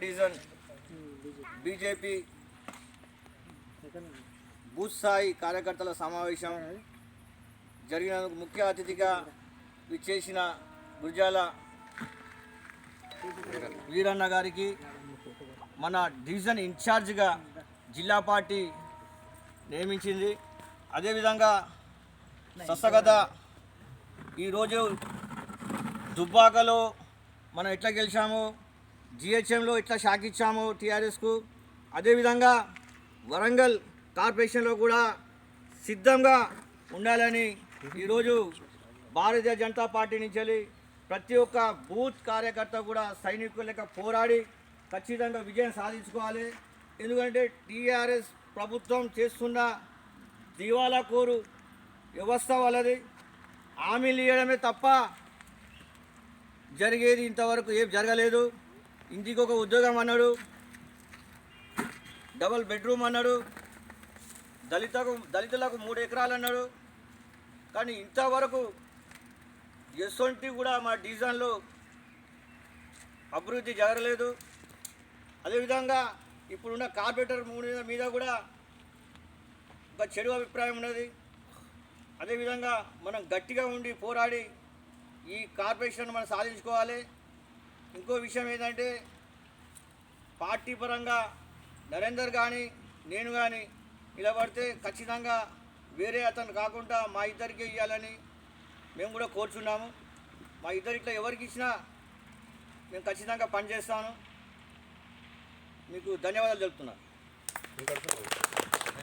Division BJP booth స్థాయి కార్యకర్తల సమావేశం జరిగినందుకు ముఖ్య అతిథిగా విచ్చేసిన గురజాల వీరన్న గారికి, మన డివిజన్ ఇన్ఛార్జిగా జిల్లా పార్టీ నియమించింది. అదేవిధంగా సస్తగత ఈరోజు దుబ్బాకలో మనం ఎట్లా గెలిచాము, జిహెచ్ఎంలో ఎట్లా షాక్ ఇచ్చాము టీఆర్ఎస్కు, అదేవిధంగా వరంగల్ కార్పొరేషన్లో కూడా సిద్ధంగా ఉండాలని ఈరోజు భారతీయ జనతా పార్టీ నుంచి ప్రతి ఒక్క బూత్ కార్యకర్త కూడా సైనికుల లెక్క పోరాడి ఖచ్చితంగా విజయం సాధించుకోవాలి. ఎందుకంటే టీఆర్ఎస్ ప్రభుత్వం చేస్తున్న దివాలా కోరు వ్యవస్థ వాళ్ళది. హామీలు ఇవ్వడమే తప్ప జరిగేది ఇంతవరకు ఏం జరగలేదు. ఇంటికి ఒక ఉద్యోగం అన్నాడు, డబుల్ బెడ్రూమ్ అన్నాడు, దళితులకు 3 ఎకరాలు అన్నాడు. కానీ ఇంతవరకు ఎస్వంటి కూడా మా డివిజన్లో అభివృద్ధి జరగలేదు. అదేవిధంగా ఇప్పుడున్న కార్పొరేటర్ మీద కూడా ఒక చెడు అభిప్రాయం ఉన్నది. అదేవిధంగా మనం గట్టిగా ఉండి పోరాడి ఈ కార్పొరేషన్ మనం సాధించుకోవాలి. ఇంకో విషయం ఏంటంటే పార్టీ పరంగా నరేందర్ కానీ నేను కానీ నిలబడితే ఖచ్చితంగా వేరే అతను కాకుండా మా ఇద్దరికే ఇవ్వాలని మేము కూడా కోరుచున్నాము. మా ఇద్దరిట్లో ఎవరికి ఇచ్చినా మేము ఖచ్చితంగా పనిచేస్తాను. మీకు ధన్యవాదాలు తెలుపుతున్నాను.